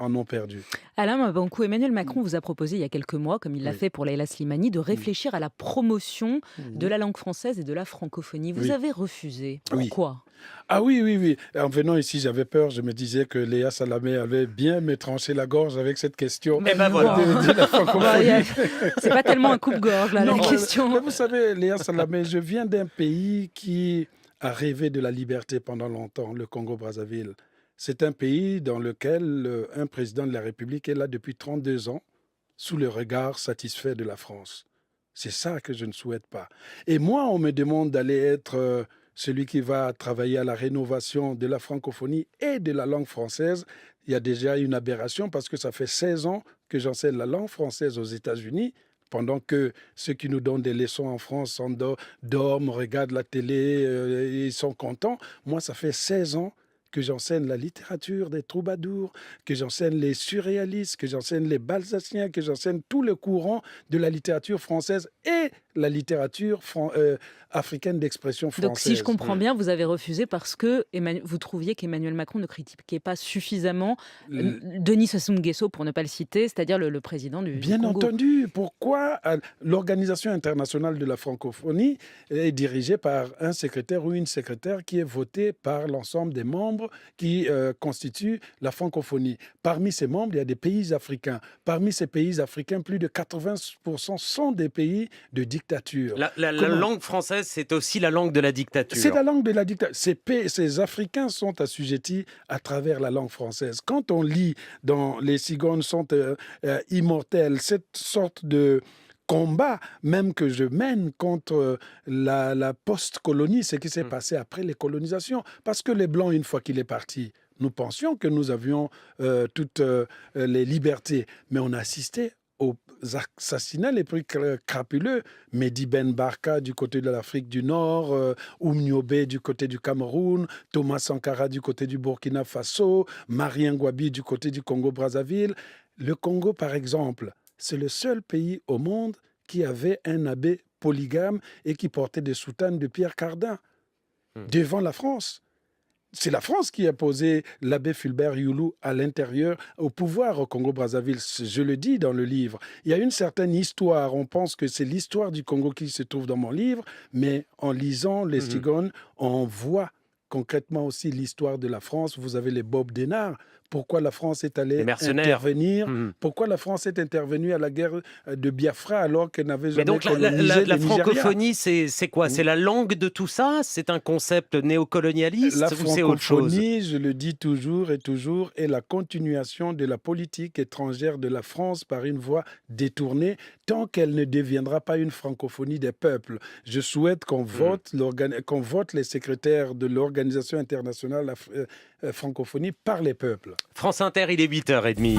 en ont perdu. Alain Mabanckou, Emmanuel Macron vous a proposé il y a quelques mois, comme il l'a Oui. fait pour Leïla Slimani, de réfléchir à la promotion de Mhm. la langue française et de la francophonie. Vous Oui. avez refusé. Oui. Pourquoi? Ah oui, oui, oui. En venant ici, j'avais peur. Je me disais que Léa Salamé allait bien me trancher la gorge avec cette question Bah, Et ben non. voilà. de la Bah, francophonie. c'est pas tellement un coupe-gorge, là, la Non, question. mais vous savez, Léa Salamé, je viens d'un pays qui a rêvé de la liberté pendant longtemps, le Congo-Brazzaville. C'est un pays dans lequel un président de la République est là depuis 32 ans, sous le regard satisfait de la France. C'est ça que je ne souhaite pas. Et moi, on me demande d'aller être celui qui va travailler à la rénovation de la francophonie et de la langue française. Il y a déjà une aberration parce que ça fait 16 ans que j'enseigne la langue française aux États-Unis, pendant que ceux qui nous donnent des leçons en France dorment, regardent la télé, ils sont contents. Moi, ça fait 16 ans que j'enseigne la littérature des troubadours, que j'enseigne les surréalistes, que j'enseigne les balsaciens, que j'enseigne tout le courant de la littérature française et la littérature africaine d'expression française. Donc, si je comprends bien, vous avez refusé parce que vous trouviez qu'Emmanuel Macron ne critiquait pas suffisamment Denis Sassou Nguesso, pour ne pas le citer, c'est-à-dire le président du Bien Congo. entendu. Pourquoi l'Organisation internationale de la francophonie est dirigée par un secrétaire ou une secrétaire qui est votée par l'ensemble des membres qui constituent la francophonie. Parmi ces membres, il y a des pays africains. Parmi ces pays africains, plus de 80% sont des pays de dictature. La langue française, c'est aussi la langue de la dictature. C'est la langue de la dictature. Ces Africains sont assujettis à travers la langue française. Quand on lit dans Les Cigognes sont immortels, cette sorte de combat même que je mène contre la post-colonie, ce qui s'est passé après les colonisations. Parce que les Blancs, une fois qu'il est parti, nous pensions que nous avions toutes les libertés, mais on a assisté aux assassinats les plus crapuleux. Mehdi Ben Barka du côté de l'Afrique du Nord, Oumniobé du côté du Cameroun, Thomas Sankara du côté du Burkina Faso, Marien Ngouabi du côté du Congo-Brazzaville. Le Congo, par exemple, c'est le seul pays au monde qui avait un abbé polygame et qui portait des soutanes de Pierre Cardin devant la France. C'est la France qui a posé l'abbé Fulbert Youlou à l'intérieur, au pouvoir au Congo-Brazzaville. Je le dis dans le livre. Il y a une certaine histoire. On pense que c'est l'histoire du Congo qui se trouve dans mon livre, mais en lisant Les Cigognes, on voit concrètement aussi l'histoire de la France. Vous avez les Bob Denard. Pourquoi la France est allée intervenir Pourquoi la France est intervenue à la guerre de Biafra alors qu'elle n'avait jamais colonisé la le Nigeria? francophonie, c'est quoi? C'est la langue de tout ça? C'est un concept néocolonialiste ou c'est autre chose? La francophonie, je le dis toujours et toujours, est la continuation de la politique étrangère de la France par une voie détournée tant qu'elle ne deviendra pas une francophonie des peuples. Je souhaite qu'on vote les secrétaires de l'Organisation internationale francophonie par les peuples. France Inter, il est 8h30.